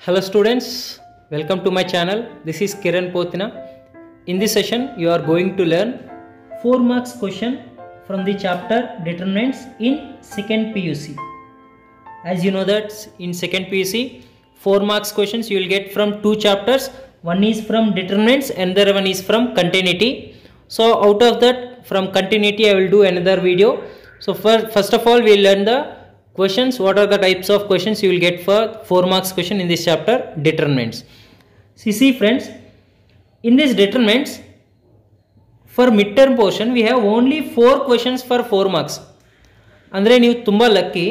Hello students, welcome to my channel. This is Kiran Pothina. In this session you are going to learn 4 marks question from the chapter determinants in second PUC. As you know that in second PUC 4 marks questions you will get from 2 chapters. One is from determinants and the other one is from continuity. So out of that, from continuity I will do another video. So first of all we will learn the questions. What are the types of questions you will get for 4 marks question in this chapter determinants. See friends, in this determinants for midterm portion we have only 4 questions for 4 marks. ಅಂದರೆ ನೀವು ತುಂಬ lucky,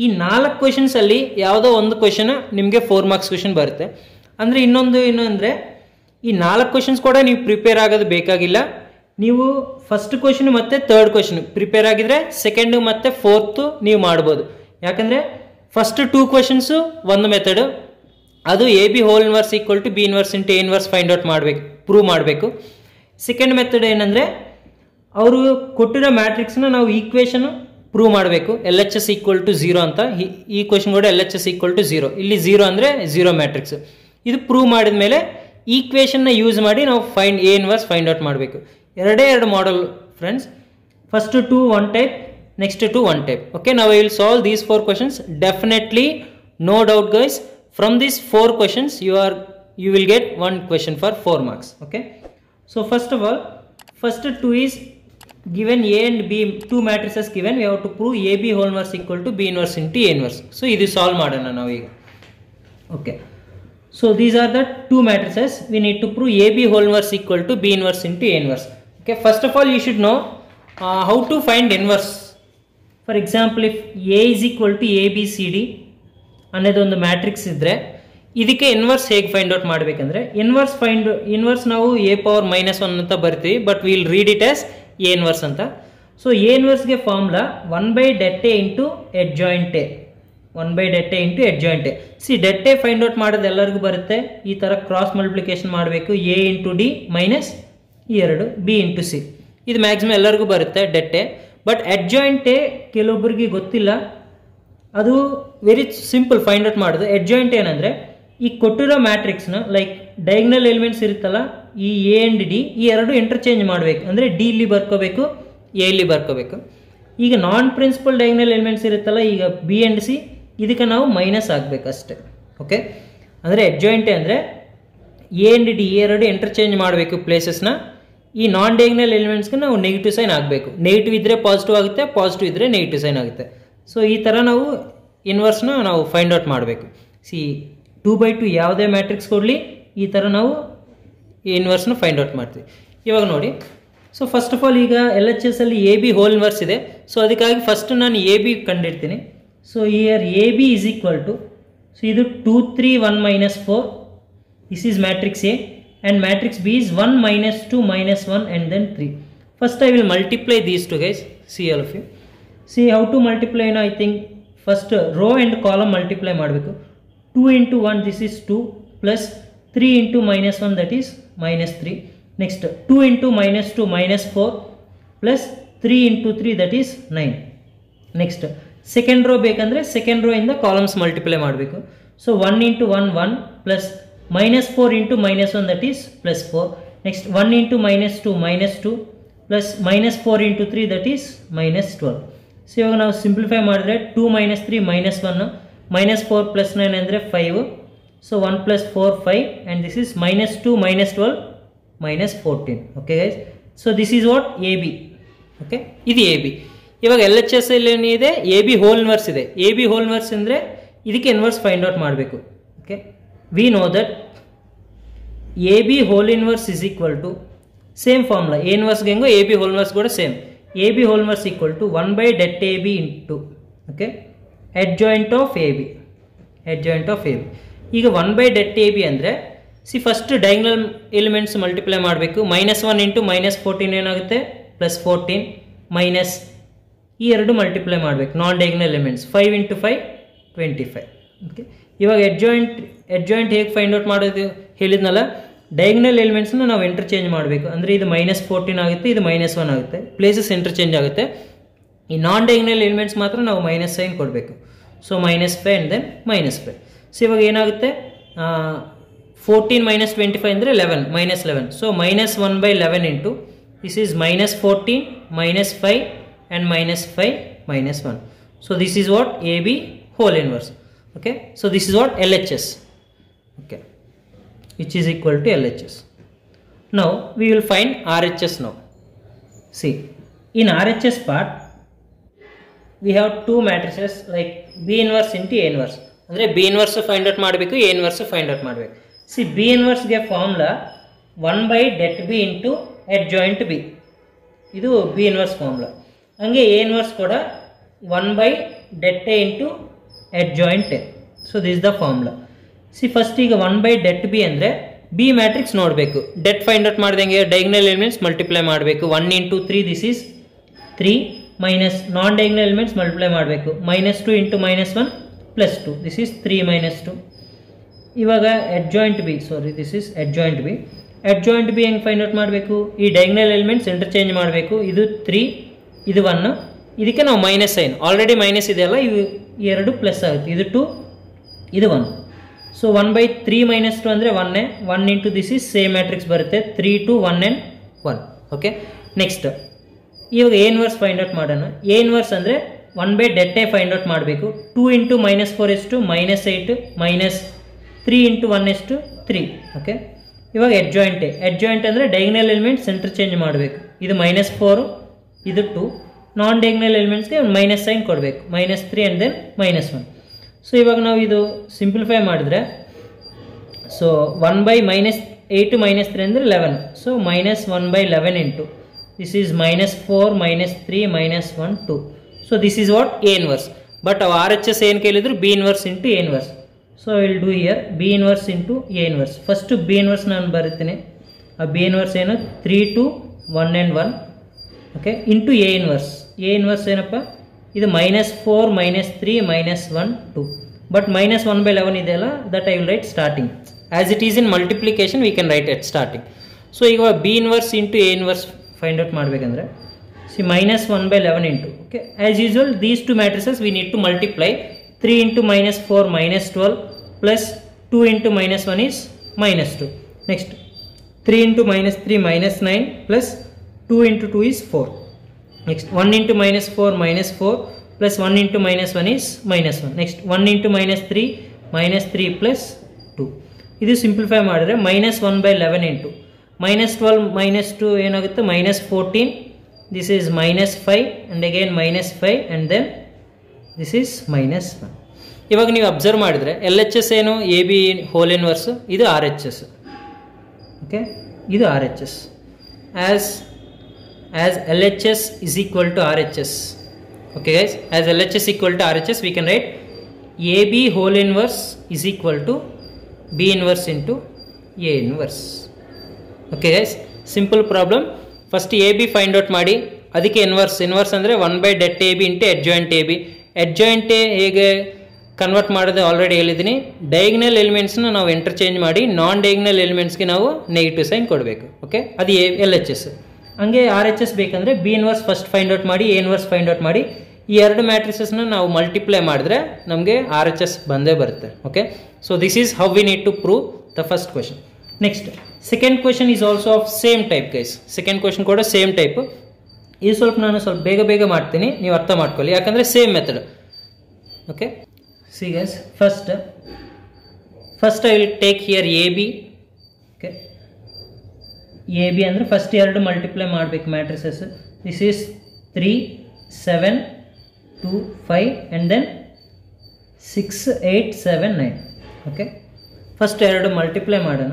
ಈ 4 questions ಅಲ್ಲಿ ಯಾವುದೋ ಒಂದು question ನಿಮಗೆ 4 marks question ಬರುತ್ತೆ. ಅಂದರೆ ಏನು ಅಂದರೆ ಈ 4 ಕ್ವೆಶನ್ಸ್ ಕೂಡ ನೀವು ಪ್ರಿಪೇರ್ ಆಗೋದು ಬೇಕಾಗಿಲ್ಲ. ನೀವು ಫಸ್ಟ್ ಕ್ವೆಶನ್ ಮತ್ತು ಥರ್ಡ್ ಕ್ವೆಶನ್ ಪ್ರಿಪೇರ್ ಆಗಿದ್ರೆ ಸೆಕೆಂಡ್ ಮತ್ತು ಫೋರ್ತ್ ನೀವು ಮಾಡ್ಬೋದು. ಯಾಕಂದರೆ ಫಸ್ಟ್ 2 ಕ್ವೆಶನ್ಸು ಒಂದು ಮೆಥಡು, ಅದು A B whole inverse equal to B inverse into A inverse find out ಮಾಡಬೇಕು, ಪ್ರೂವ್ ಮಾಡಬೇಕು. ಸೆಕೆಂಡ್ ಮೆಥಡ್ ಏನಂದರೆ ಅವರು ಕೊಟ್ಟಿರೋ ಮ್ಯಾಟ್ರಿಕ್ಸ್ನ ನಾವು ಈಕ್ವೇಷನ್ ಪ್ರೂವ್ ಮಾಡಬೇಕು. L H S equal to 0 ಅಂತ. ಈ ಕ್ವೆಶನ್ ಕೂಡ L H S equal to 0, ಇಲ್ಲಿ 0 ಅಂದರೆ 0 ಮ್ಯಾಟ್ರಿಕ್ಸ್. ಇದು ಪ್ರೂವ್ ಮಾಡಿದ ಮೇಲೆ ಈಕ್ವೇಷನ್ನ ಯೂಸ್ ಮಾಡಿ ನಾವು ಎ ಇನ್ವರ್ಸ್ ಫೈಂಡ್ ಔಟ್ ಮಾಡಬೇಕು. ಎರಡೇ ಎರಡು ಮಾಡಲ್ friends. First 2 1 type, next 2 1 type. Okay, now I will solve these 4 questions. Definitely, no doubt guys, from these 4 questions you will get 1 question for 4 marks. Okay, so first of all, first 2 is given A and B, 2 matrices given, we have to prove AB whole inverse equal to B inverse into A inverse. So this is solve ಮಾಡೋಣ ನಾವು ಈಗ. Okay, so these are the 2 matrices. We need to prove AB whole inverse equal to B inverse into A inverse. Okay, first of all you should know how to find inverse. For example, if A is equal to ABCD ಅನ್ನೋದು ಒಂದು matrix ಇದ್ದರೆ ಇದಕ್ಕೆ inverse ಹೇಗೆ find out ಮಾಡಬೇಕಂದ್ರೆ inverse ನಾವು A⁻−1 ಅಂತ ಬರ್ತೀವಿ, but will read it as A inverse ಅಂತ. ಸೊ A ಇನ್ವರ್ಸ್ಗೆ formula 1/det A into adjoint A, 1/det A into adjoint A. See det A find out ಮಾಡೋದು ಎಲ್ಲರಿಗೂ ಬರುತ್ತೆ. ಈ ಥರ ಕ್ರಾಸ್ ಮಲ್ಟಿಪ್ಲಿಕೇಶನ್ ಮಾಡಬೇಕು, A ಇಂಟು D ಮೈನಸ್ ಈ 2 B into C. ಇದು ಮ್ಯಾಕ್ಸಿಮಮ್ ಎಲ್ಲರಿಗೂ ಬರುತ್ತೆ det A. But adjoint A ಕೆಲವೊಬ್ಬರಿಗೆ ಗೊತ್ತಿಲ್ಲ, ಅದು ವೆರಿ ಸಿಂಪಲ್ ಫೈಂಡ್ ಔಟ್ ಮಾಡೋದು. adjoint ಏನಂದರೆ ಈ ಕೊಟ್ಟಿರೋ ಮ್ಯಾಟ್ರಿಕ್ಸ್ನ ಲೈಕ್ ಡಯಾಗ್ನಲ್ ಎಲಿಮೆಂಟ್ಸ್ ಇರುತ್ತಲ್ಲ, ಈ ಎ ಆ್ಯಂಡ್ ಡಿ, ಈ ಎರಡು ಇಂಟರ್ಚೇಂಜ್ ಮಾಡಬೇಕು. ಅಂದರೆ ಡಿ ಇಲ್ಲಿ ಬರ್ಕೋಬೇಕು, ಎ ಇಲ್ಲಿ ಬರ್ಕೋಬೇಕು. ಈಗ ನಾನ್ ಪ್ರಿನ್ಸಿಪಲ್ ಡಯಾಗ್ನಲ್ ಎಲಿಮೆಂಟ್ಸ್ ಇರುತ್ತಲ್ಲ, ಈಗ ಬಿ ಆ್ಯಂಡ್ ಸಿ, ಇದಕ್ಕೆ ನಾವು ಮೈನಸ್ ಆಗಬೇಕು ಅಷ್ಟೇ. ಓಕೆ, ಅಂದರೆ adjoint ಅಂದರೆ ಎ ಆ್ಯಂಡ್ ಡಿ ಎರಡು ಇಂಟರ್ಚೇಂಜ್ ಮಾಡಬೇಕು ಪ್ಲೇಸಸ್ನ. ಈ ನಾನ್ ಡಯಾಗ್ನಲ್ ಎಲಿಮೆಂಟ್ಸ್ಗೆ ನಾವು ನೆಗೆಟಿವ್ ಸೈನ್ ಆಗಬೇಕು. ನೆಗೆಟಿವ್ ಇದ್ದರೆ ಪಾಸಿಟಿವ್ ಆಗುತ್ತೆ, ಪಾಸಿಟಿವ್ ಇದ್ದರೆ ನೆಗೆಟಿವ್ ಸೈನ್ ಆಗುತ್ತೆ. ಸೊ ಈ ಥರ ನಾವು ಇನ್ವರ್ಸ್ನ ನಾವು ಫೈಂಡ್ ಔಟ್ ಮಾಡಬೇಕು. ಸಿ 2/2 ಯಾವುದೇ ಮ್ಯಾಟ್ರಿಕ್ಸ್ ಕೊಡಲಿ, ಈ ಥರ ನಾವು ಇನ್ವರ್ಸ್ನ ಫೈಂಡ್ ಔಟ್ ಮಾಡ್ತೀವಿ. ಇವಾಗ ನೋಡಿ, ಸೊ ಫಸ್ಟ್ ಆಫ್ ಆಲ್ ಈಗ ಎಲ್ ಎಚ್ ಎಸ್ ಅಲ್ಲಿ ಎ ಬಿ ಹೋಲ್ ಇನ್ವರ್ಸ್ ಇದೆ. ಸೊ ಅದಕ್ಕಾಗಿ ಫಸ್ಟ್ ನಾನು ಎ ಬಿ ಕಂಡಿಡ್ತೀನಿ. So here A B is equal to, so ಇದು 2 3 1 4, this is matrix A. And matrix B is 1 -2 -1 and then 3. First I will multiply these two guys. See all of you. See how to multiply now. I think first row and column multiply ಮಾಡಬೇಕು. 2 into 1 this is 2 plus 3 into -1 that is -3. Next 2 into -2 -4 plus 3 into 3 that is 9. Next second row ಬೇಕಂದ್ರೆ second row ಇಂದ columns multiply ಮಾಡಬೇಕು. So 1 into 1 1 plus -4 into -1 that is +4. Next 1 into -2 -2 plus -4 into 3 that is -12. So ಇವಾಗ ನಾವು simplify ಮಾಡಿದ್ರೆ 2 -3 -1, -4 + 9 ಅಂದರೆ 5. So 1 + 4 5 and this is -2 -12 -14. Okay guys, so this is what A B. Okay, ಇದು A B. ಇವಾಗ L H S ಅಲ್ಲಿ ಏನಿದೆ, A B whole inverse ಇದೆ. A B whole inverse ಅಂದರೆ ಇದಕ್ಕೆ ಇನ್ವರ್ಸ್ ಫೈಂಡ್ ಔಟ್ ಮಾಡಬೇಕು. Okay, we know that AB whole inverse is equal to same formula, A inverse gengo AB whole inverse kuda same. AB whole inverse equal to 1/det AB into, okay, adjoint of AB, adjoint of AB. ಈಗ 1/det AB ಅಂದರೆ C first diagonal elements multiply ಮಾಡಬೇಕು. -1 into -14 ಏನಾಗುತ್ತೆ, +14 minus ಈ ಎರಡು multiply ಮಾಡಬೇಕು ನಾನ್ diagonal elements. 5 into 5 25. Okay, ಇವಾಗ adjoint ಹೇಗೆ find out ಮಾಡೋದು ಹೇಳಿದ್ನಲ್ಲ, ಡಯಾಗ್ನಲ್ ಎಲಿಮೆಂಟ್ಸ್ನ ನಾವು ಇಂಟರ್ಚೇಂಜ್ ಮಾಡಬೇಕು. ಅಂದರೆ ಇದು -14 ಆಗುತ್ತೆ, ಇದು -1 ಆಗುತ್ತೆ, ಪ್ಲೇಸಸ್ ಇಂಟರ್ಚೇಂಜ್ ಆಗುತ್ತೆ. ಈ ನಾನ್ ಡಯಾಗ್ನಲ್ ಎಲಿಮೆಂಟ್ಸ್ ಮಾತ್ರ ನಾವು ಮೈನಸ್ ಸೈನ್ ಕೊಡಬೇಕು. So -5 and then -5. ಸೊ ಇವಾಗ ಏನಾಗುತ್ತೆ, 14 minus 25 ಅಂದರೆ 11 minus 11. So minus 1 by 11 into this is minus 14 minus 5 and minus 5 minus 1. So this is what AB whole inverse. Okay, so this is what LHS. Okay, which is equal to LHS. Now we will find RHS now. See, in RHS part we have two matrices like B inverse into A inverse. ಅಂದರೆ B inverse find out ಮಾಡಬೇಕು, A inverse find out ಮಾಡಬೇಕು. See, B inverse ಗೆ formula 1 by det B into adjoint B. ಇದು B inverse formula. ಹಂಗೆ A inverse ಕೂಡ 1 by det A into adjoint A. So this is the formula. See, first ಈಗ 1 by det B ಅಂದರೆ B matrix ನೋಡಬೇಕು. det find out ಮಾಡ್ದಂಗೆ diagonal elements multiply ಮಾಡಬೇಕು. 1 into 3 this is 3 minus non diagonal elements multiply ಮಾಡಬೇಕು. -2 into -1 plus 2 this is 3 minus 2. ಇವಾಗ adjoint B, sorry this is adjoint B. adjoint B ಹೆಂಗೆ find out ಮಾಡಬೇಕು? ಈ diagonal elements interchange ಮಾಡಬೇಕು. ಇದು 3 ಇದು 1, ಇದಕ್ಕೆ ನಾವು ಮೈನಸ್ ಸೈನ್, ಆಲ್ರೆಡಿ ಮೈನಸ್ ಇದೆಯಲ್ಲ, ಇವು ಎರಡು ಪ್ಲಸ್ ಆಗುತ್ತೆ. ಇದು 2 ಇದು 1. ಸೊ 1 by 3 minus 2 ಅಂದರೆ 1 1 into this is same matrix ಬರುತ್ತೆ. 3 2 1 and 1. ಓಕೆ, ನೆಕ್ಸ್ಟ್ ಇವಾಗ A inverse ಫೈಂಡ್ ಔಟ್ ಮಾಡೋಣ. A inverse ಅಂದರೆ 1 by det A find out ಮಾಡಬೇಕು. 2 into -4 is to -8 minus 3 into 1 is to 3. Okay, ಇವಾಗ adjoint A. adjoint ಅಂದರೆ diagonal elements interchange ಮಾಡಬೇಕು. ಇದು -4 ಇದು 2, ನಾನ್ ಡಯಾಗ್ನಲ್ ಎಲಿಮೆಂಟ್ಸ್ಗೆ ಮೈನಸ್ ಸೈನ್ ಕೊಡಬೇಕು. -3 and then -1. ಸೊ ಇವಾಗ ನಾವು ಇದು ಸಿಂಪ್ಲಿಫೈ ಮಾಡಿದ್ರೆ, ಸೊ 1 by -8 -3 ಅಂದರೆ 11. So -1 by 11 into this is -4 -3 -1 2. So this is what A inverse. But ಅವು RHS ಏನು ಕೇಳಿದ್ರು B inverse into A inverse. So I will do here B inverse into A inverse. First B inverse ನಾನು ಬರುತ್ತೇನೆ. ಆ B inverse ಏನು 3 2 1 and 1. Okay, into A inverse. A inverse ಏನಪ್ಪ, ಇದು -4 -3 -1 2. But -1 by 11 ಇದೆಯಲ್ಲ, that I will write starting. As it is in multiplication we can write at starting. So ಈಗ B inverse into A inverse find out ಮಾಡಬೇಕಂದ್ರೆ, see -1 by 11 into, okay, as usual these two matrices we need to multiply. 3 into -4 -12 plus 2 into -1 is -2. Next 3 into -3 -9 plus 2 into 2 is 4. Next 1 into -4 -4 plus 1 into -1 is -1. Next 1 into -3 -3 plus 2. ಇದು simplify ಮಾಡಿದ್ರೆ -1 by 11 into -12 -2 ಏನಾಗುತ್ತೆ, -14. This is -5 and again -5 and then this is -1. ಇವಾಗ ನೀವು observe ಮಾಡಿದ್ರೆ LHS ಏನು, AB hole inverse, ಇದು RHS. Okay, ಇದು RHS. as LHS is equal to RHS. Okay guys, as LHS equal to RHS we can write AB whole inverse is equal to B inverse into A inverse. Okay guys, simple problem. First AB find out ಮಾಡಿ, ಅದಕ್ಕೆ inverse ಅಂದರೆ 1 by det AB into adjoint AB. adjoint A ಹೇಗೆ convert ಮಾಡೋದು already ಹೇಳಿದ್ದೀನಿ. Diagonal ಎಲಿಮೆಂಟ್ಸ್ನ ನಾವು interchange ಮಾಡಿ ನಾನ್ diagonal ಎಲಿಮೆಂಟ್ಸ್ಗೆ ನಾವು negative sign ಕೊಡಬೇಕು. ಓಕೆ, ಅದು LHS. ಹಂಗೆ RHS ಬೇಕಂದರೆ B inverse first find out ಮಾಡಿ, A inverse ಫೈಂಡ್ ಔಟ್ ಮಾಡಿ, ಈ ಎರಡು ಮ್ಯಾಟ್ರಿಸಸ್ನ ನಾವು ಮಲ್ಟಿಪ್ಲೈ ಮಾಡಿದ್ರೆ ನಮಗೆ RHS ಬಂದೇ ಬರುತ್ತೆ. Okay, so this is how we need to prove the first question. Next second question is also of same type guys. Second question ಕೂಡ ಸೇಮ್ ಟೈಪ್. ಇದು ನಾನು ಸ್ವಲ್ಪ ಬೇಗ ಮಾಡ್ತೀನಿ, ನೀವು ಅರ್ಥ ಮಾಡ್ಕೊಳ್ಳಿ, ಯಾಕಂದರೆ same method. Okay, see guys, first I will take here AB. okay, AB ಅಂದ್ರೆ ಫಸ್ಟ್ ಎರಡು ಮಲ್ಟಿಪ್ಲೈ ಮಾಡಬೇಕು matrices. This is 3 7 2 5 and then 6 8 7 9. Okay, first ಎರಡು ಮಲ್ಟಿಪ್ಲೈ ಮಾಡೋಣ.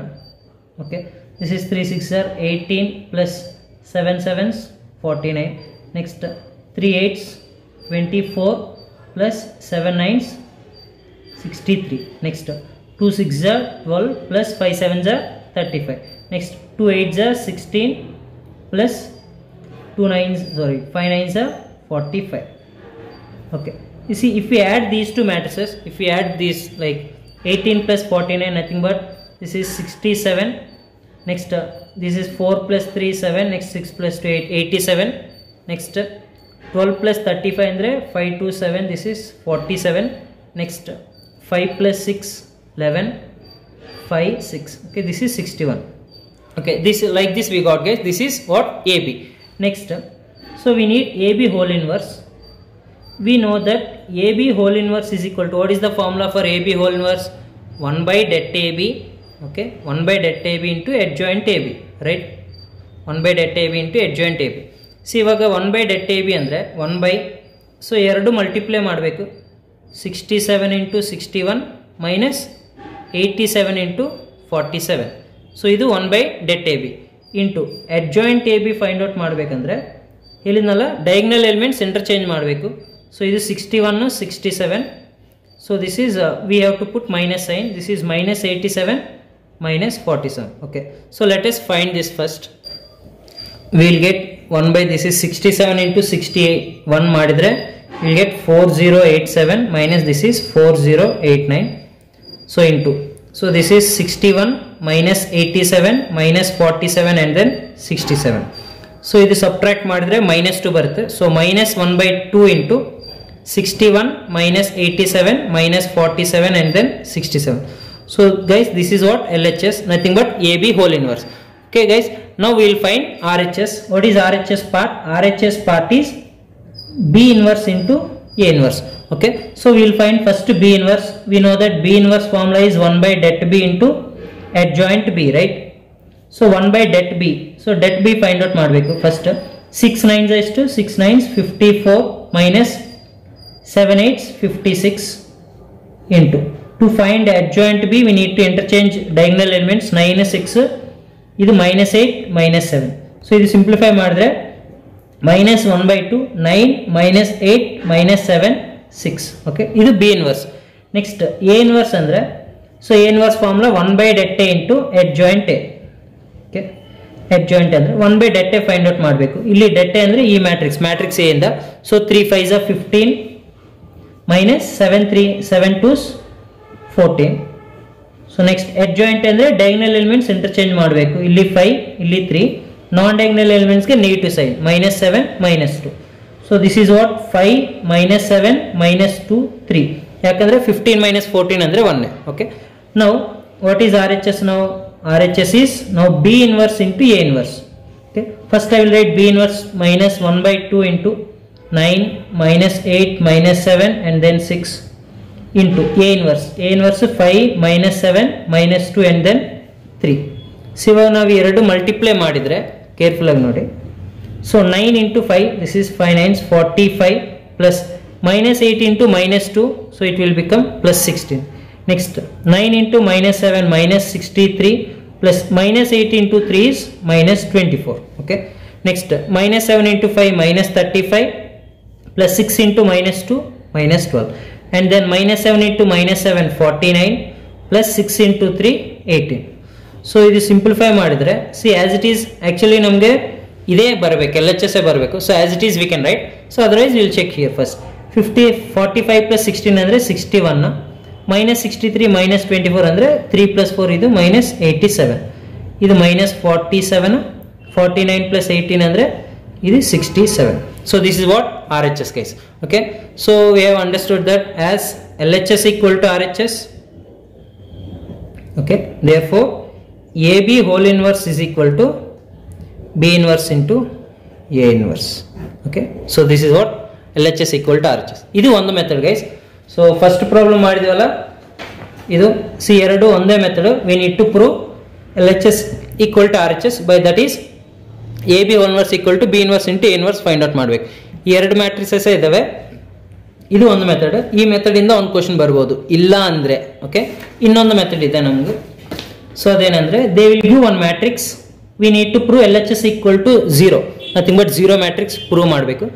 Okay, this is 3 6 are 18 plus 7 7s 49. Next 3 8s 24 plus 7 9s 63. Next 2 6s are 12 plus 5 7s are 35. Next 2 8s are 16 plus 5 9s are 45. Okay, you see, if we add these two matrices, if we add these like 18 plus 49, nothing but this is 67. Next this is 4 plus 3 7. Next 6 plus 2 8 87. Next 12 plus 35 andre 5 2 7, this is 47. Next 5 plus 6 11. 5 6. Okay, this is 61. Okay, this like this we got, guys. This is what AB. Next, so we need AB whole inverse. We know that AB whole inverse is equal to, what is the formula for AB whole inverse? 1 by det AB. Okay, 1 by det AB into adjoint AB, right? 1 by det AB into adjoint AB. See, ಇವಾಗ 1 by det AB ಅಂದರೆ 1 by, so ಎರಡು multiply ಮಾಡಬೇಕು. 67 into 61 minus 87 into 47. So ಇದು 1 by det AB into adjoint AB find out ಮಾಡಬೇಕಂದ್ರೆ ಹೇಳಿದ್ನಲ್ಲ, diagonal elements interchange ಮಾಡಬೇಕು. So ಇದು 61 67. So this is we have to put minus sign. This is minus 87 minus 47. Okay, so let us find this first. We will get 1 by, this is 67 into 61 ಮಾಡಿದ್ರೆ we will get 4087 minus this is 4089. So into, so this is 61 minus 87 minus 47 and then 67. So ಇದು subtract ಮಾಡಿದ್ರೆ minus 2 ಬರುತ್ತೆ. So minus 1 by 2 into 61 minus 87 minus 47 and then 67. So guys, this is what LHS, nothing but AB whole inverse. Okay guys, now we will find RHS. What is RHS part? RHS part is B inverse into A inverse. Okay, so we will find first B inverse. We know that B inverse formula is 1 by det B into adjoint B, right? So 1 by det B. So det B find out ಮಾಡಬೇಕು first. 6 9s is to 6 9s 54 minus 7 8s 56 into, to find adjoint B we need to interchange diagonal elements. 9 6, ಇದು minus 8 minus 7. So ಇದು simplify ಮಾಡಿದ್ರೆ minus 1 by 2 9 minus 8 minus 7 6. Okay, ಇದು B inverse. Next A inverse ಅಂದ್ರೆ, so A inverse formula 1 by det A into adjoint A. Okay, adjoint ಅಂದ್ರೆ 1 by det A find out ಮಾಡಬೇಕು. ಇಲ್ಲಿ det A ಅಂದ್ರೆ ಈ matrix, matrix A ಇಂದ. So 3 5s are 15 minus 7 3 7 2s 14. So next adjoint ಅಂದ್ರೆ diagonal elements interchange ಮಾಡಬೇಕು. ಇಲ್ಲಿ 5 ಇಲ್ಲಿ 3, ನಾನ್ diagonal elements ಗೆ negative sign, minus 7 minus 2. So this is what 5 minus 7 minus 2 3. ಯಾಕಂದ್ರೆ 15 minus 14 ಅಂದ್ರೆ 1. Okay, now what is RHS now? RHS is now B inverse into A inverse. Okay, first I will write B inverse minus 1 by 2 into 9 minus 8 minus 7 and then 6 into A inverse. A inverse 5 minus 7 minus 2 and then 3. So ಇವಾಗ ನಾವು ಎರಡು multiply ಮಾಡಿದರೆ careful ಆಗಿ ನೋಡಿ. So 9 into 5, this is 5 9s 45 plus minus 8 into minus 2, so it will become plus 16. Next 9 into minus 7 minus 63 plus minus 8 into 3 is minus 24. Okay, next minus 7 into 5 minus 35 plus 6 into minus 2 minus 12, and then minus 7 into minus 7 49 plus 6 into 3 18. So ಇದು simplify ಮಾಡಿದ್ರೆ, see as it is actually ನಮಗೆ ಇದೇ ಬರಬೇಕು, LHS ಬರಬೇಕು. So as it is we can write. So otherwise will check here first. 45 plus 16 ಅಂದರೆ 61, minus 63 minus 24 ಅಂದರೆ 3 plus 4 ಇದು minus 87, ಇದು minus 47, 49 plus 18 ಅಂದರೆ ಇದು 67. So this is what RHS guys. Okay, so we have understood that as LHS equal to RHS. Okay, therefore AB whole inverse is equal to B inverse into A inverse. Okay, so this is what LHS equal to RHS. ಇದು ಒಂದು method guys. So first problem ಮಾಡಿದ್ವಲ್ಲ ಇದು, see ಎರಡು ಒಂದೇ method. We need to prove LHS equal to RHS by that is AB whole inverse equal to B inverse into A inverse find out ಮಾಡಬೇಕು. ಈ ಎರಡು matrices ಇದಾವೆ, ಇದು ಒಂದು ಮೆಥಡ್. ಈ ಮೆಥಡ್ ಇಂದ ಒಂದು ಕ್ವಶನ್ ಬರ್ಬೋದು. ಇಲ್ಲ ಅಂದ್ರೆ ಓಕೆ, ಇನ್ನೊಂದು ಮೆಥಡ್ ಇದೆ ನಮ್ಗೆ. ಸೊ ಅದೇನಂದ್ರೆ they will give one matrix, we need to prove LHS equal to 0, nothing but 0 matrix prove ಮಾಡಬೇಕು.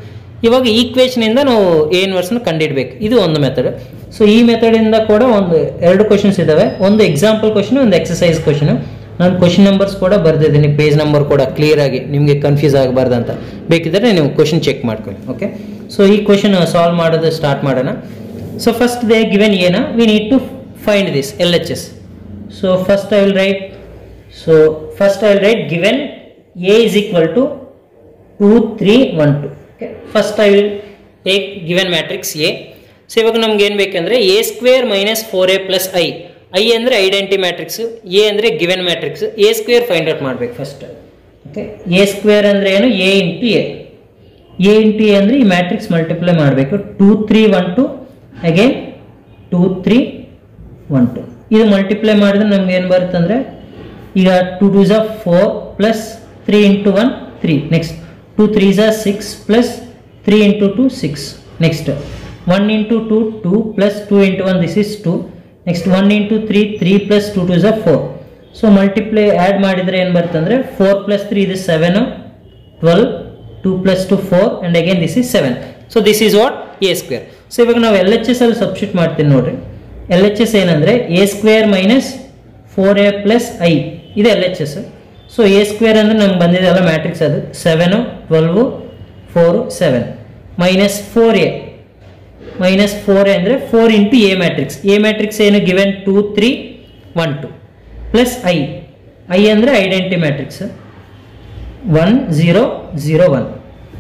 ಇವಾಗ ಈಕ್ವೇಷನ್ ಇಂದ ನಾವು A ಇನ್ವರ್ಸ್ ನ ಕಂಡುಹಿಡಬೇಕು. ಇದು ಒಂದು ಮೆಥಡ್. ಸೊ ಈ ಮೆಥಡ್ ಇಂದ ಕೂಡ ಒಂದು ಎರಡು ಕ್ವಶನ್ಸ್ ಇದಾವೆ, ಒಂದು ಎಕ್ಸಾಂಪಲ್ ಕ್ವಶನ್, ಒಂದು ಎಕ್ಸರ್ಸೈಸ್ ಕ್ವಶನ್. ನಾನು ಕ್ವಶನ್ ನಂಬರ್ಸ್ ಕೂಡ ಬರ್ದಿದ್ದೀನಿ, ಪೇಜ್ ನಂಬರ್ ಕೂಡ ಕ್ಲಿಯರ್ ಆಗಿ, ನಿಮಗೆ ಕನ್ಫ್ಯೂಸ್ ಆಗಬಾರ್ದಂತ. ಬೇಕಿದ್ರೆ ನೀವು ಕ್ವಶನ್ ಚೆಕ್ ಮಾಡ್ಕೊಳ್ಳಿ. ಓಕೆ, ಸೊ ಈ ಕ್ವಶನ್ ಸಾಲ್ವ್ ಮಾಡೋದು ಸ್ಟಾರ್ಟ್ ಮಾಡೋಣ. ಸೊ ಫಸ್ಟ್ ದೇ ಗಿವೆನ್ ಏನ, we need to find this LHS. So first I will write given A is equal to 2 3 1 2. Okay, first I will take given matrix A. So ಇವಾಗ ನಮ್ಗೆ ಏನು ಬೇಕಂದ್ರೆ A² - 4A + I I ಅಂದರೆ identity matrix, A ಅಂದರೆ given matrix. A square find out ಮಾಡಬೇಕು first. Okay, A square ಅಂದರೆ ಏನು? A into A. A into A ಅಂದರೆ ಈ ಮ್ಯಾಟ್ರಿಕ್ಸ್ ಮಲ್ಟಿಪ್ಲೈ ಮಾಡಬೇಕು. 2 3 1 2 ಅಗೇನ್ 2 3 1 2. ಇದು ಮಲ್ಟಿಪ್ಲೈ ಮಾಡಿದ್ರೆ ನಮ್ಗೆ ಏನು ಬರುತ್ತೆ ಅಂದರೆ ಈಗ 2 2s are 4 plus 3 into 1 3. Next 2 3s are 6 plus 3 into 2 6. Next 1 into 2 2 plus 2 into 1 this is 2. Next 1 into 3 3 plus 2 2s are 4. So multiply add ಮಾಡಿದರೆ ಏನು ಬರುತ್ತೆ ಅಂದರೆ 4 ಪ್ಲಸ್ 3 ಇದು 7 12 2 plus 2 4 and again this is 7. So this is what A square. So ಇವಾಗ ನಾವು L H S ಅಲ್ಲಿ substitute ಮಾಡ್ತೀನಿ ನೋಡ್ರಿ. ಎಲ್ ಎಚ್ ಎಸ್ ಏನಂದರೆ A square minus 4a plus I, ಇದು L H S. So A square ಅಂದರೆ ನಮ್ಗೆ ಬಂದಿದೆಲ್ಲ matrix, ಅದು 7 12 4 7 ಮೈನಸ್ 4a. ಮೈನಸ್ 4a ಅಂದರೆ 4 into A matrix. A matrix ಏನು? Given 2 3 1 2 plus I. ಐ ಅಂದರೆ ಐಡೆಂಟಿ ಮ್ಯಾಟ್ರಿಕ್ಸ್ 1 0 0 1.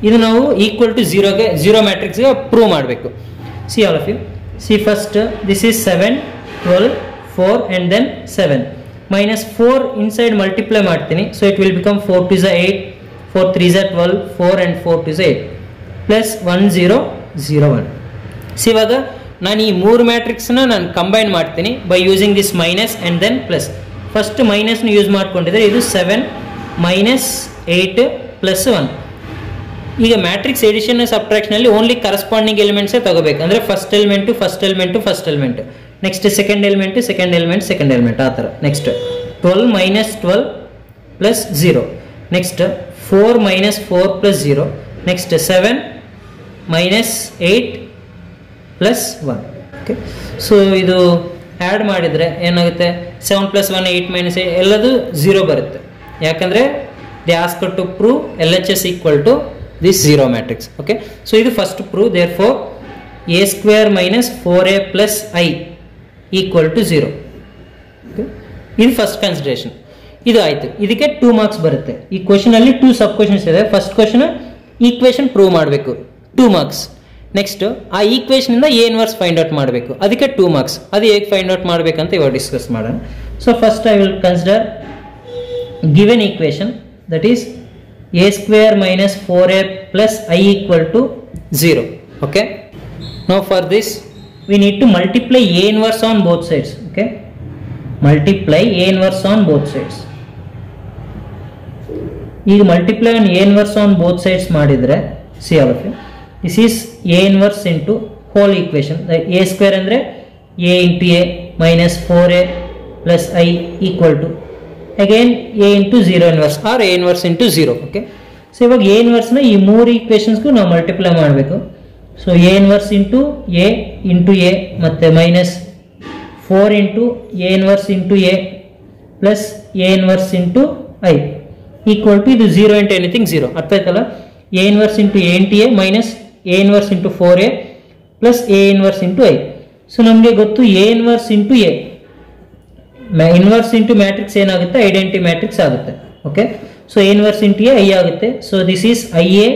ಇದು ನಾವು ಈಕ್ವಲ್ ಟು ಝೀರೋಗೆ, ಝೀರೋ ಮ್ಯಾಟ್ರಿಕ್ಸ್ಗೆ ಪ್ರೂವ್ ಮಾಡಬೇಕು. See all of you. See first this is 7 12 4 and then 7 minus 4 inside multiply ಮಾಡ್ತೀನಿ. So it will become 4 2s are 8 4 3s are 12 4 and 4 2s are 8 plus 1 0 0 1. So ಇವಾಗ ನಾನು ಈ ಮೂರು ಮ್ಯಾಟ್ರಿಕ್ಸ್ನ ನಾನು ಕಂಬೈನ್ ಮಾಡ್ತೀನಿ by using this minus and then plus. First ಮೈನಸ್ನ use ಮಾಡ್ಕೊಂಡಿದ್ರೆ ಇದು 7 ಮೈನಸ್ 8 ಪ್ಲಸ್ 1. ಈಗ ಮ್ಯಾಟ್ರಿಕ್ಸ್ ಎಡಿಷನ್ ಸಬ್ಟ್ರಾಕ್ಷನಲ್ಲಿ ಓನ್ಲಿ ಕರಸ್ಪಾಂಡಿಂಗ್ ಎಲಿಮೆಂಟ್ಸೇ ತಗೋಬೇಕು. ಅಂದರೆ first element first element first element, next second element second element second element, ಆ ಥರ. Next 12 minus 12 plus 0. Next 4 minus 4 plus 0. Next 7 minus 8 plus 1. Okay, so ಇದು ಆ್ಯಡ್ ಮಾಡಿದರೆ ಏನಾಗುತ್ತೆ? 7 ಪ್ಲಸ್ 1 8 ಮೈನಸ್ 8 ಎಲ್ಲದು 0 ಬರುತ್ತೆ. ಯಾಕಂದರೆ they ask to prove L H S equal to this zero matrix. Okay, so ಇದು first prove. Therefore A square minus 4a plus I equal to 0. Okay, ಇದು first consideration. ಇದು ಆಯಿತು. ಇದಕ್ಕೆ 2 marks ಬರುತ್ತೆ. ಈ ಕ್ವಶನಲ್ಲಿ 2 ಸಬ್ ಕ್ವಶನ್ಸ್ ಇದೆ. First question equation prove ಮಾಡಬೇಕು, 2 ಮಾರ್ಕ್ಸ್. ನೆಕ್ಸ್ಟ್ ಆ ಈಕ್ವೇಷನಿಂದ ಎ ಇನ್ವರ್ಸ್ ಫೈಂಡ್ ಔಟ್ ಮಾಡಬೇಕು, ಅದಕ್ಕೆ 2 ಮಾರ್ಕ್ಸ್. ಅದು ಹೇಗೆ ಫೈಂಡ್ ಔಟ್ ಮಾಡಬೇಕಂತ ಇವಾಗ ಡಿಸ್ಕಸ್ ಮಾಡೋಣ. So first I will consider given equation, that is a square minus 4a plus I equal to 0. Okay, now for this we need to multiply a inverse on both sides. Okay, multiply a inverse on both sides. ಈಗ multiply on a inverse on both sides ಮಾಡಿದ್ರೆ, see all of you, this is a inverse into whole equation. A square ಅಂದ್ರೆ a into a minus 4a plus I equal to again a into 0 inverse or a inverse into 0. ಓಕೆ, so ಇವಾಗ a ಇನ್ವರ್ಸ್ನ ಈ ಮೂರು ಈಕ್ವೇಷನ್ಸ್ಗೂ ನಾವು multiply ಮಾಡಬೇಕು. So a inverse into a ಮತ್ತು minus 4 into a inverse into a plus a inverse into I equal to ಇದು 0 ಇಂಟು ಎನಿಥಿಂಗ್ 0. ಅರ್ಥ ಆಯ್ತಲ್ಲ? a inverse into a into a minus a inverse into 4a plus a inverse into I. So ನಮಗೆ ಗೊತ್ತು a inverse into a, inverse into matrix ಏನಾಗುತ್ತೆ? Identity matrix ಆಗುತ್ತೆ. Okay, so A inverse into A I ಆಗುತ್ತೆ. So this is I A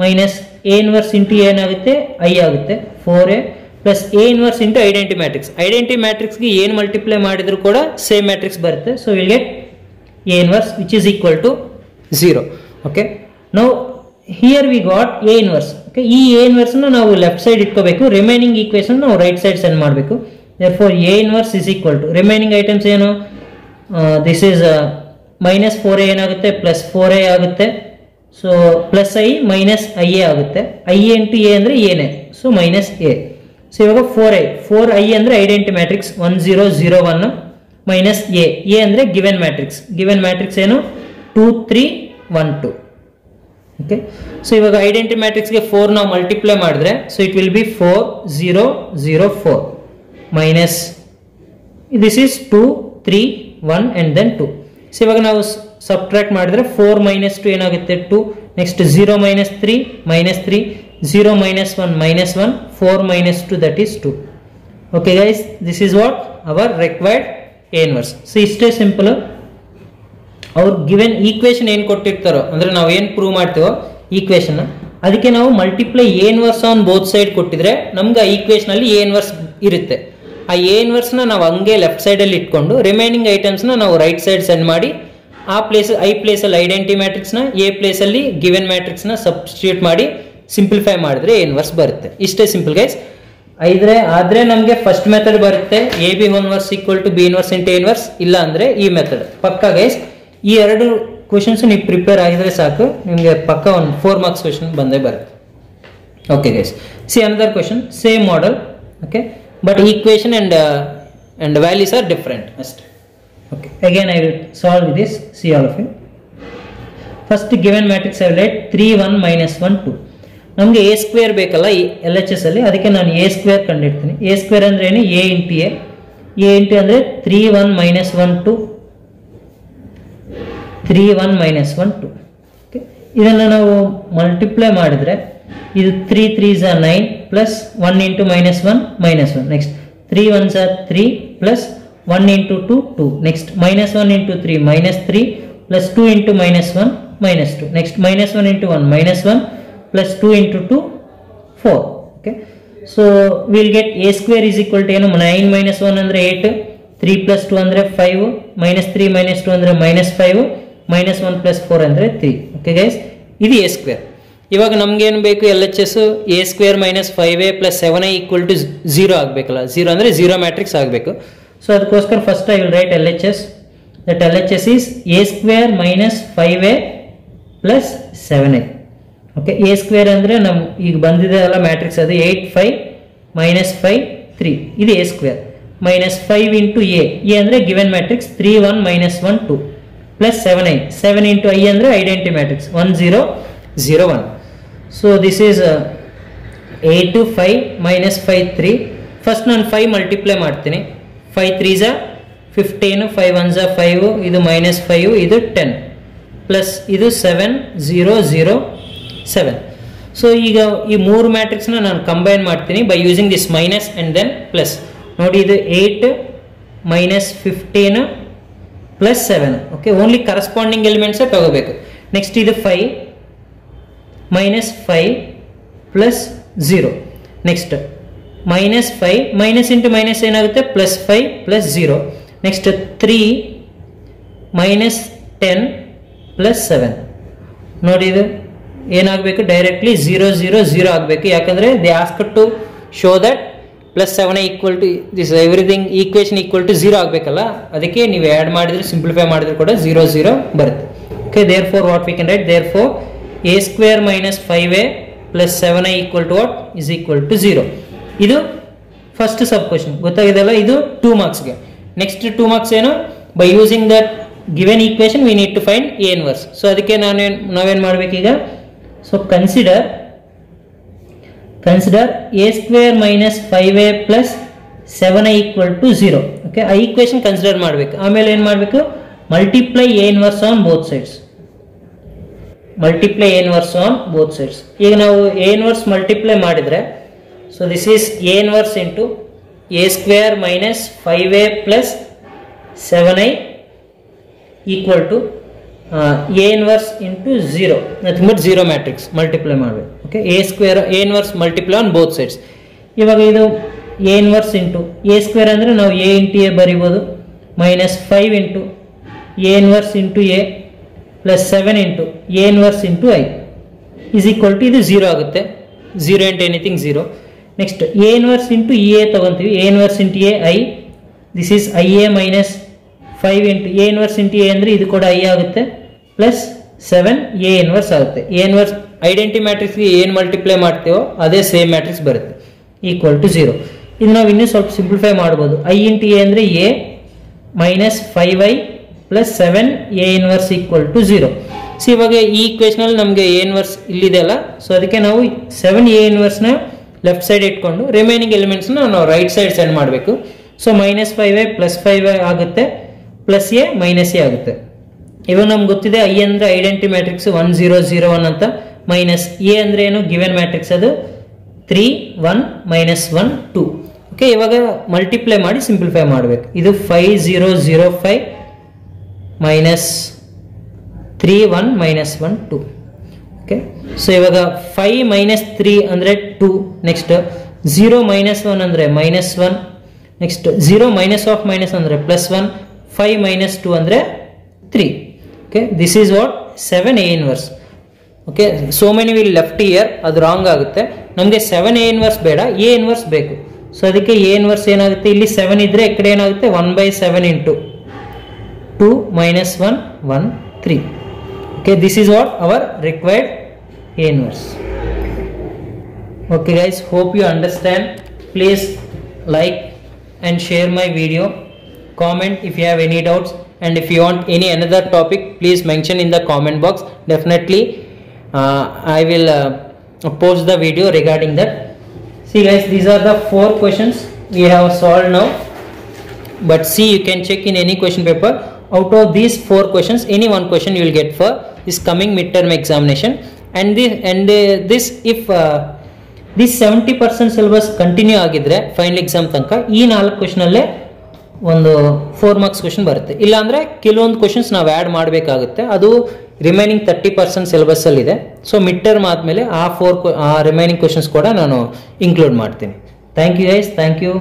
minus A inverse into ಏನಾಗುತ್ತೆ? I ಆಗುತ್ತೆ 4a plus A inverse into identity matrix. Identity ಮ್ಯಾಟ್ರಿಕ್ಸ್ಗೆ ಏನು multiply ಮಾಡಿದ್ರು ಕೂಡ same matrix ಬರುತ್ತೆ. So will get A inverse which is equal to 0. Okay, now here we got A inverse. Okay, ಈ A ಇನ್ವರ್ಸ್ನ ನಾವು ಲೆಫ್ಟ್ ಸೈಡ್ ಇಟ್ಕೋಬೇಕು, remaining equation ನಾವು ರೈಟ್ ಸೈಡ್ ಸೆಂಡ್ ಮಾಡಬೇಕು. therefore a inverse is equal to remaining items ಏನು? this is minus 4a ಏನಾಗುತ್ತೆ? plus 4a ಆಗುತ್ತೆ. So plus I minus I A ಆಗುತ್ತೆ. ಐ ಎ ಇಂಟು ಎ ಅಂದರೆ ಏನೇ, so minus A. So ಇವಾಗ 4i ಅಂದರೆ identity matrix 1 0 0 1 minus A ಅಂದರೆ given matrix. Given matrix ಏನು? 2 3 1 2. ಓಕೆ, ಸೊ ಇವಾಗ ಐಡೆಂಟಿ ಮ್ಯಾಟ್ರಿಕ್ಸ್ಗೆ 4 ನಾವು ಮಲ್ಟಿಪ್ಲೈ ಮಾಡಿದ್ರೆ, so it will be 4 0 0 4 minus this is 2 3 1 and then 2. So ಇವಾಗ ನಾವು ಸಬ್ಟ್ರಾಕ್ಟ್ ಮಾಡಿದ್ರೆ 4 minus 2 ಏನಾಗುತ್ತೆ? 2. Next 0 minus 3 minus 3 0 minus 1 minus 1 4 minus 2 that is 2. Okay guys, this is what our required A inverse. So ಇಷ್ಟೇ simple. ಅವ್ರು given equation ಏನು ಕೊಟ್ಟಿರ್ತಾರೋ, ಅಂದರೆ ನಾವು ಏನು ಪ್ರೂವ್ ಮಾಡ್ತೀವೋ ಈಕ್ವೇಷನ್, ಅದಕ್ಕೆ ನಾವು multiply A inverse on both side ಕೊಟ್ಟಿದ್ರೆ ನಮ್ಗೆ ಆ ಈಕ್ವೇಷನಲ್ಲಿ ಎ ಇನ್ವರ್ಸ್ ಇರುತ್ತೆ. ಆ ಎ ಇನ್ವರ್ಸ್ನ ನಾವು ಹಂಗೆ ಲೆಫ್ಟ್ ಸೈಡಲ್ಲಿ ಇಟ್ಕೊಂಡು ರಿಮೈನಿಂಗ್ ಐಟಮ್ಸ್ನ ನಾವು ರೈಟ್ ಸೈಡ್ ಸೆಂಡ್ ಮಾಡಿ ಆ ಪ್ಲೇಸ್ ಐ ಪ್ಲೇಸಲ್ಲಿ ಐಡೆಂಟಿ ಮ್ಯಾಟ್ರಿಕ್ಸ್ನ ಎ ಪ್ಲೇಸಲ್ಲಿ ಗಿವೆನ್ ಮ್ಯಾಟ್ರಿಕ್ಸ್ನ ಸಬ್ಸ್ಟಿಟ್ಯೂಟ್ ಮಾಡಿ ಸಿಂಪ್ಲಿಫೈ ಮಾಡಿದ್ರೆ ಎ ಇನ್ವರ್ಸ್ ಬರುತ್ತೆ. ಇಷ್ಟೇ ಸಿಂಪಲ್ ಗೈಸ್. ಆದರೆ ನಮಗೆ ಫಸ್ಟ್ ಮೆಥಡ್ ಬರುತ್ತೆ, A B whole inverse equal to B inverse into A inverse, ಇಲ್ಲ ಅಂದರೆ ಈ ಮೆಥಡ್ ಪಕ್ಕ ಗೈಸ್. ಈ ಎರಡು ಕ್ವಶನ್ಸ್ ನೀವು ಪ್ರಿಪೇರ್ ಆಗಿದ್ರೆ ಸಾಕು, ನಿಮಗೆ ಪಕ್ಕ ಒಂದು 4 ಮಾರ್ಕ್ಸ್ ಕ್ವಶನ್ ಬಂದೇ ಬರುತ್ತೆ. Okay guys, C another question, same model, okay, but equation and values are different. Okay, again I will solve this. See all of you. First given matrix I will write 3 1 minus 1 2. ನಮಗೆ a square ಬೇಕಲ್ಲ ಈ LHS ಅಲ್ಲಿ, ಅದಕ್ಕೆ ನಾನು a square ಕಂಡಿಡ್ತೀನಿ. a square ಅಂದ್ರೆ ಏನು? a into a into ಅಂದರೆ 3 1 minus 1 2 3 1 minus 1 2. Okay, ಇದನ್ನು ನಾವು ಮಲ್ಟಿಪ್ಲೈ ಮಾಡಿದ್ರೆ ಇದು 3 3s are 9 plus 1 into minus 1 minus 1. Next 3 1s are 3 plus 1 into 2 2. Next minus 1 into 3 minus 3 plus 2 into minus 1 minus 2. Next minus 1 into 1 minus 1 plus 2 into 2 4. Okay, so we'll get a square is equal to 9 minus 1 andre 8, 3 plus 2 andre 5, minus 3 minus 2 andre minus 5, minus 1 plus 4 andre 3. Okay guys, ಇದು a square. ಇವಾಗ ನಮ್ಗೆ ಏನು ಬೇಕು? LHS a square minus 5a plus 7a equal to 0 ಆಗಬೇಕಲ್ಲ. 0 ಅಂದರೆ 0 matrix ಆಗಬೇಕು. So ಅದಕ್ಕೋಸ್ಕರ first I will right LHS. That LHS is a square minus 5a plus 7a. Okay, a square ಅಂದರೆ ನಮ್ಗೆ ಈಗ ಬಂದಿದೆ ಅಲ್ಲ ಮ್ಯಾಟ್ರಿಕ್ಸ್, ಅದು 8 5 ಮೈನಸ್ 5 3, ಇದು a square minus 5 into a ಅಂದರೆ given matrix 3 1 minus 1 2 plus 7i 7 into i ಅಂದರೆ identity matrix 1 0 0 1. So this is 8 5 minus 5 3. First ನಾನು 5 ಮಲ್ಟಿಪ್ಲೈ ಮಾಡ್ತೀನಿ. 5 3s are 15, 5 1s are 5, ಇದು ಮೈನಸ್ 5, ಇದು 10 ಪ್ಲಸ್ ಇದು 7 0 0 7. ಸೊ ಈಗ ಈ 3 ಮ್ಯಾಟ್ರಿಕ್ಸ್ನ ನಾನು ಕಂಬೈನ್ ಮಾಡ್ತೀನಿ by using this minus and then plus. ನೋಡಿ ಇದು 8 minus 15 plus 7. Okay, only corresponding ಎಲಿಮೆಂಟ್ಸೇ ತಗೋಬೇಕು. ನೆಕ್ಸ್ಟ್ ಇದು 5 minus 5 plus 0. Next minus 5 minus into minus ಏನಾಗುತ್ತೆ? Plus 5 plus 0. Next 3 minus 10 plus 7. ನೋಡಿ ಇದು ಏನಾಗಬೇಕು? ಡೈರೆಕ್ಟ್ಲಿ 0 0 0 ಆಗಬೇಕು. ಯಾಕಂದರೆ they ask to show that plus 7 equal to this everything equation equal to 0 ಆಗಬೇಕಲ್ಲ, ಅದಕ್ಕೆ ನೀವು ಆ್ಯಡ್ ಮಾಡಿದ್ರೆ ಸಿಂಪ್ಲಿಫೈ ಮಾಡಿದ್ರೆ ಕೂಡ 0 0 ಬರುತ್ತೆ. Okay, therefore what we can write? Therefore a square minus 5a plus 7a equal to what? Is equal to 0. ಇದು first sub question ಗೊತ್ತಾಗಿದೆಲ್ಲ, ಇದು 2 ಮಾರ್ಕ್ಸ್ಗೆ. ನೆಕ್ಸ್ಟ್ 2 ಮಾರ್ಕ್ಸ್ ಏನು? By using that given equation we need to find A inverse. So ಅದಕ್ಕೆ ನಾವೇನು ಮಾಡಬೇಕೀಗ? So consider a square minus 5a plus 7a equal to 0. Okay, ಆ equation consider ಮಾಡಬೇಕು. ಆಮೇಲೆ ಏನು ಮಾಡಬೇಕು? Multiply A inverse on both sides. Multiply A inverse on both sides. ಈಗ ನಾವು ಎ ಇನ್ವರ್ಸ್ ಮಲ್ಟಿಪ್ಲೈ ಮಾಡಿದರೆ, so this is A inverse into a square minus 5a plus 7i equal to a inverse into 0, nothing but 0 matrix multiply ಮಾಡಬೇಕು. Okay, a square a inverse multiply on both sides. ಇವಾಗ ಇದು a inverse into a square ಅಂದರೆ ನಾವು a into a ಬರಿಬೋದು, minus 5 into a inverse into a plus 7 into a inverse into i is equal to ಇದು 0 ಆಗುತ್ತೆ. 0 into anything 0. Next a inverse into a ತಗೊಂತೀವಿ. a inverse into a i, this is ia minus 5 into a inverse into a ಅಂದರೆ ಇದು ಕೂಡ i ಆಗುತ್ತೆ, plus 7 a inverse ಆಗುತ್ತೆ. a inverse identity ಮ್ಯಾಟ್ರಿಕ್ಸ್ಗೆ ಏನು ಮಲ್ಟಿಪ್ಲೈ ಮಾಡ್ತೀವೋ ಅದೇ ಸೇಮ್ ಮ್ಯಾಟ್ರಿಕ್ಸ್ ಬರುತ್ತೆ, ಈಕ್ವಲ್ ಟು 0. ಇದು ನಾವು ಇನ್ನೂ ಸ್ವಲ್ಪ ಸಿಂಪ್ಲಿಫೈ ಮಾಡ್ಬೋದು. i ಇಂಟು a ಅಂದರೆ a minus 5i plus 7 a inverse equal to 0. So ಇವಾಗ ಈ ಈಕ್ವೇಷನಲ್ಲಿ ನಮಗೆ a ಇನ್ವರ್ಸ್ ಇಲ್ಲಿದೆ ಅಲ್ಲ, ಸೊ ಅದಕ್ಕೆ ನಾವು 7 a ಇನ್ವರ್ಸ್ನ ಲೆಫ್ಟ್ ಸೈಡ್ ಇಟ್ಕೊಂಡು ರಿಮೈನಿಂಗ್ ಎಲಿಮೆಂಟ್ಸ್ನ ನಾವು ರೈಟ್ ಸೈಡ್ ಸೆಂಡ್ ಮಾಡಬೇಕು. So minus 5a plus 5a ಆಗುತ್ತೆ, ಪ್ಲಸ್ a ಮೈನಸ್ a ಆಗುತ್ತೆ. ಇವಾಗ ನಮ್ಗೆ ಗೊತ್ತಿದೆ i ಅಂದರೆ ಐಡೆಂಟಿ ಮ್ಯಾಟ್ರಿಕ್ಸ್ 1 0 0 1 ಅಂತ, ಮೈನಸ್ a ಅಂದರೆ ಏನು? ಗಿವೆನ್ ಮ್ಯಾಟ್ರಿಕ್ಸ್, ಅದು 3 1 ಮೈನಸ್ 1 2. ಓಕೆ, ಇವಾಗ ಮಲ್ಟಿಪ್ಲೈ ಮಾಡಿ ಸಿಂಪ್ಲಿಫೈ ಮಾಡಬೇಕು. ಇದು 5 0 0 5 ಮೈನಸ್ 3 1 ಮೈನಸ್ 1 2. ಓಕೆ, ಸೊ ಇವಾಗ 5 ಮೈನಸ್ 3 ಅಂದರೆ 2. ನೆಕ್ಸ್ಟ್ 0 ಮೈನಸ್ 1 ಅಂದರೆ minus 1 next 0 minus of minus ಅಂದರೆ +1, 5 ಮೈನಸ್ 2 ಅಂದರೆ 3. Okay, this is what 7A inverse. Okay, so many will left year, ಅದು ರಾಂಗ್ ಆಗುತ್ತೆ. ನಮಗೆ 7A ಇನ್ವರ್ಸ್ ಬೇಡ, A ಇನ್ವರ್ಸ್ ಬೇಕು. ಸೊ ಅದಕ್ಕೆ A ಇನ್ವರ್ಸ್ ಏನಾಗುತ್ತೆ, ಇಲ್ಲಿ 7 ಇದ್ರೆ ಈ ಕಡೆ ಏನಾಗುತ್ತೆ 1/7 into 2 minus 1 1 3. Okay, this is what our required A inverse. Okay guys, hope you understand. Please like and share my video. Comment if you have any doubts, and if you want any another topic, please mention in the comment box. Definitely I will post the video regarding that. See guys, these are the 4 questions we have solved now. But see, you can check in any question paper. Out of these 4 questions, any one question you will get for this coming midterm examination. And this if this 70% syllabus continue ಆಗಿದ್ರೆ final exam ತನಕ ಈ 4 question ಅಲ್ಲೇ ಒಂದು 4 marks question ಬರುತ್ತೆ. ಇಲ್ಲಾಂದ್ರೆ ಕೆಲವೊಂದು questions ನಾವು add ಮಾಡಬೇಕಾಗುತ್ತೆ, ಅದು ರಿಮೈನಿಂಗ್ 30% ಸಿಲೆಬಸ್ ಅಲ್ಲಿ ಇದೆ. ಸೊ ಮಿಡ್ ಟರ್ಮ್ ಆದಮೇಲೆ ಆ ರಿಮೈನಿಂಗ್ ಕ್ವೆಶ್ಚನ್ಸ್ ಕೂಡ ನಾನು ಇನ್ಕ್ಲೂಡ್ ಮಾಡ್ತೀನಿ. Thank you guys, thank you.